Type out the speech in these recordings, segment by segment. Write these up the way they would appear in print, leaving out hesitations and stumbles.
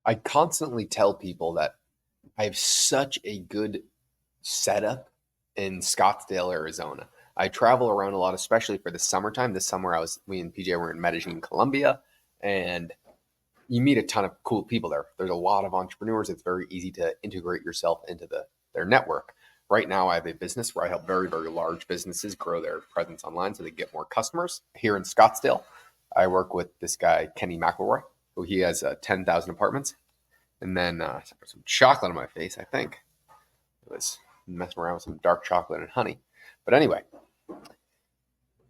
I constantly tell people that I have such a good setup in Scottsdale, Arizona. I travel around a lot, especially for the summertime. This summer, we and PJ were in Medellin, Colombia, and you meet a ton of cool people there. There's a lot of entrepreneurs. It's very easy to integrate yourself into their network. Right now, I have a business where I help very, very large businesses grow their presence online so they get more customers. Here in Scottsdale, I work with this guy, Kenny McElroy, who he has 10,000 apartments. And then some chocolate on my face, I think. It was messing around with some dark chocolate and honey. But anyway,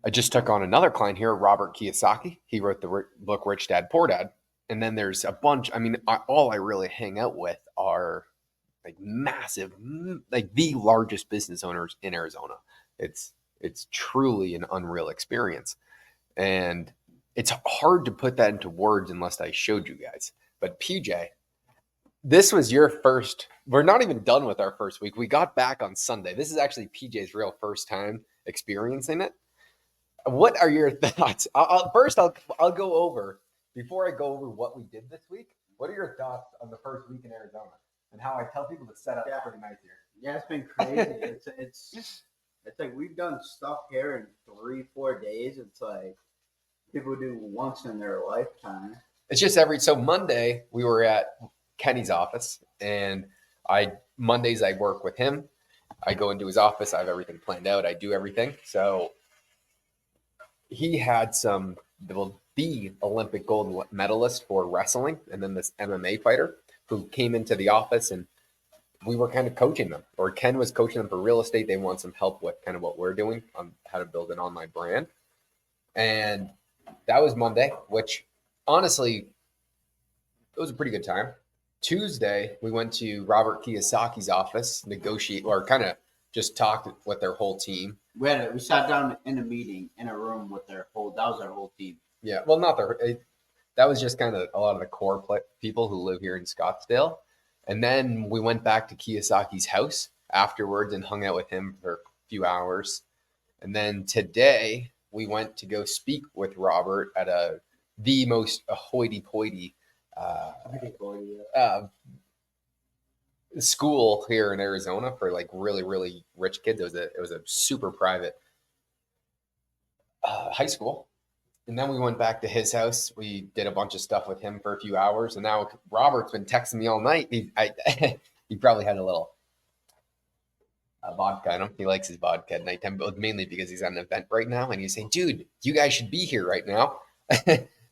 I just took on another client here, Robert Kiyosaki. He wrote the book Rich Dad Poor Dad. And then there's a bunch. I mean, all I really hang out with are like massive, like the largest business owners in Arizona. It's truly an unreal experience. And it's hard to put that into words unless I showed you guys. But PJ, this was your first. We're not even done with our first week. We got back on Sunday. This is actually PJ's real first time experiencing it. What are your thoughts? I'll go over before I go over what we did this week. What are your thoughts on the first week in Arizona and how I tell people to set up pretty nice here? Yeah, it's been crazy. It's like we've done stuff here in 3-4 days. It's like people do once in their lifetime. It's just so Monday we were at Kenny's office, and Mondays I work with him. I go into his office. I have everything planned out. I do everything. So he had the Olympic gold medalist for wrestling, and then this MMA fighter who came into the office, and we were kind of coaching them, or Ken was coaching them for real estate. They want some help with kind of what we're doing on how to build an online brand. And that was Monday, which honestly, it was a pretty good time. Tuesday, we went to Robert Kiyosaki's office, negotiate, or kind of just talked with their whole team. We sat down in a meeting in a room with that was our whole team. Yeah, well, that was just kind of a lot of the core people who live here in Scottsdale. And then we went back to Kiyosaki's house afterwards and hung out with him for a few hours. And then today we went to go speak with Robert at the most hoity-toity school here in Arizona for like really, really rich kids. It was a super private high school. And then we went back to his house. We did a bunch of stuff with him for a few hours. And now Robert's been texting me all night. He probably had a little vodka in him. He likes his vodka at nighttime, but mainly because he's at an event right now. And he's saying, dude, you guys should be here right now.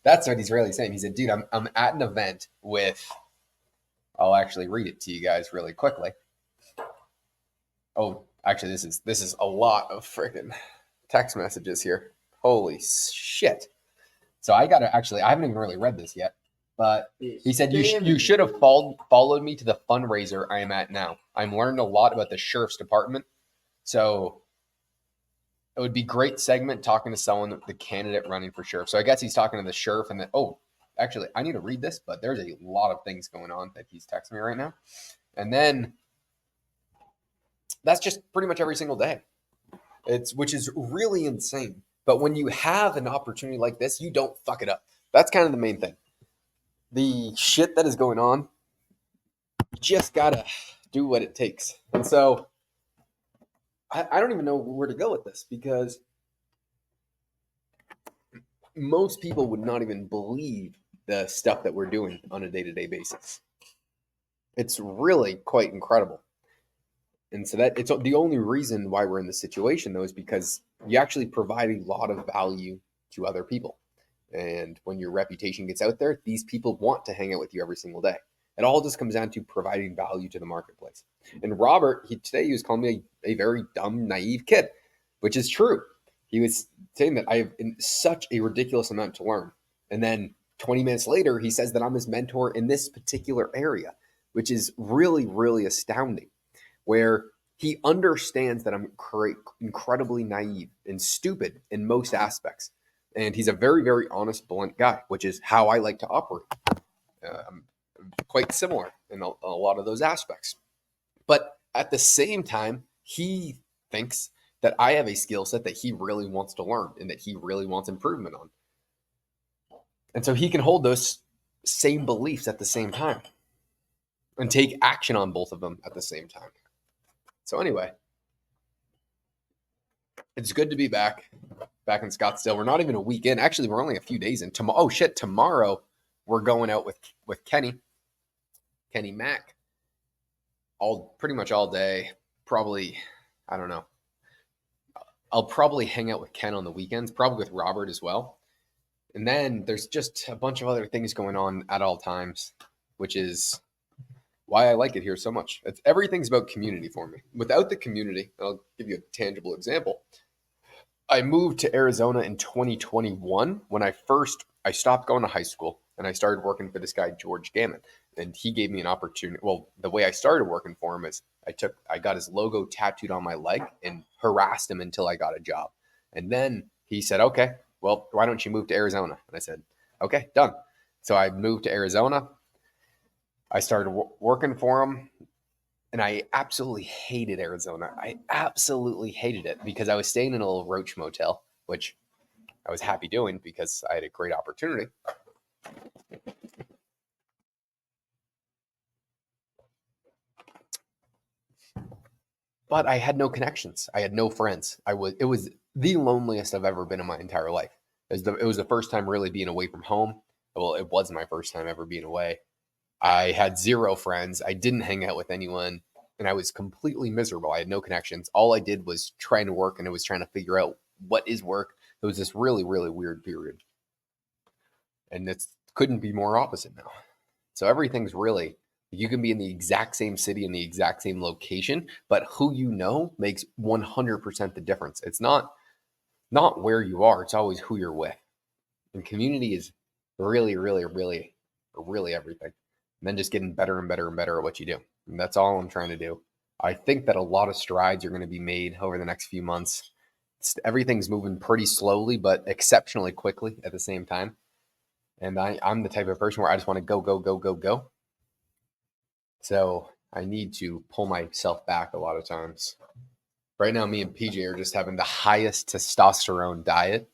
That's what he's really saying. He said, dude, I'm at an event with, I'll actually read it to you guys really quickly. Oh, actually, this is a lot of freaking text messages here. Holy shit. So I haven't even really read this yet, but he said, you should have followed me to the fundraiser I am at now. I'm learned a lot about the sheriff's department. So it would be great segment talking to someone, the candidate running for sheriff. So I guess he's talking to the sheriff and then, actually, I need to read this, but there's a lot of things going on that he's texting me right now. And then that's just pretty much every single day. Which is really insane. But when you have an opportunity like this, you don't fuck it up. That's kind of the main thing. The shit that is going on, you just gotta do what it takes. And so I don't even know where to go with this because most people would not even believe the stuff that we're doing on a day-to-day basis. It's really quite incredible. And so that it's the only reason why we're in this situation, though, is because you actually provide a lot of value to other people. And when your reputation gets out there, these people want to hang out with you every single day. It all just comes down to providing value to the marketplace. And Robert, today he was calling me a very dumb, naive kid, which is true. He was saying that I have such a ridiculous amount to learn. And then 20 minutes later, he says that I'm his mentor in this particular area, which is really, really astounding. Where he understands that I'm incredibly naive and stupid in most aspects. And he's a very, very honest, blunt guy, which is how I like to operate. I'm quite similar in a lot of those aspects. But at the same time, he thinks that I have a skill set that he really wants to learn and that he really wants improvement on. And so he can hold those same beliefs at the same time and take action on both of them at the same time. So anyway, it's good to be back in Scottsdale. We're not even a week in. Actually, we're only a few days in. Tomorrow we're going out with Kenny Mack, pretty much all day. Probably, I don't know. I'll probably hang out with Ken on the weekends, probably with Robert as well. And then there's just a bunch of other things going on at all times, which is why I like it here so much. Everything's about community for me. Without the community, I'll give you a tangible example. I moved to Arizona in 2021 when I stopped going to high school and I started working for this guy, George Gammon. And he gave me an opportunity. Well, the way I started working for him is I got his logo tattooed on my leg and harassed him until I got a job. And then he said, okay, well, why don't you move to Arizona? And I said, okay, done. So I moved to Arizona. I started working for him. And I absolutely hated Arizona. I absolutely hated it because I was staying in a little roach motel, which I was happy doing because I had a great opportunity. But I had no connections. I had no friends. It was the loneliest I've ever been in my entire life. It was the first time really being away from home. Well, it was my first time ever being away. I had zero friends. I didn't hang out with anyone. And I was completely miserable. I had no connections. All I did was trying to work, and I was trying to figure out what is work. It was this really, really weird period. And it couldn't be more opposite now. So everything's really, you can be in the exact same city in the exact same location, but who you know makes 100% the difference. It's not where you are, it's always who you're with. And community is really, really, really, really everything. And then just getting better and better and better at what you do. And that's all I'm trying to do. I think that a lot of strides are going to be made over the next few months. Everything's moving pretty slowly, but exceptionally quickly at the same time. And I'm the type of person where I just want to go, go, go, go, go. So I need to pull myself back a lot of times. Right now, me and PJ are just having the highest testosterone diet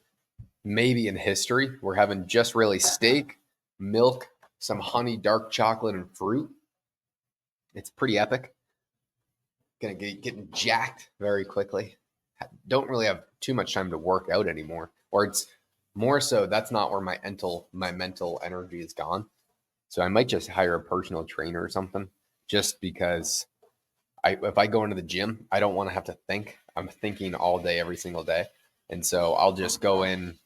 maybe in history. We're having just really steak, milk, some honey, dark chocolate, and fruit. It's pretty epic. Gonna getting jacked very quickly. Don't really have too much time to work out anymore, or it's more so that's not where my mental energy is gone. So I might just hire a personal trainer or something, just because if I go into the gym, I don't want to have to think. I'm thinking all day, every single day, and so I'll just go in,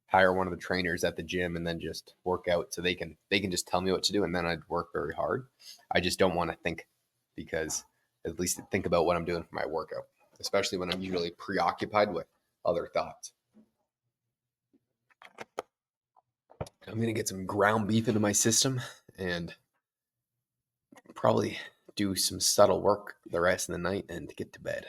hire one of the trainers at the gym, and then just work out. So they can just tell me what to do, and then I'd work very hard. I just don't want to think, because at least think about what I'm doing for my workout, especially when I'm usually preoccupied with other thoughts. I'm going to get some ground beef into my system and probably do some subtle work the rest of the night and get to bed.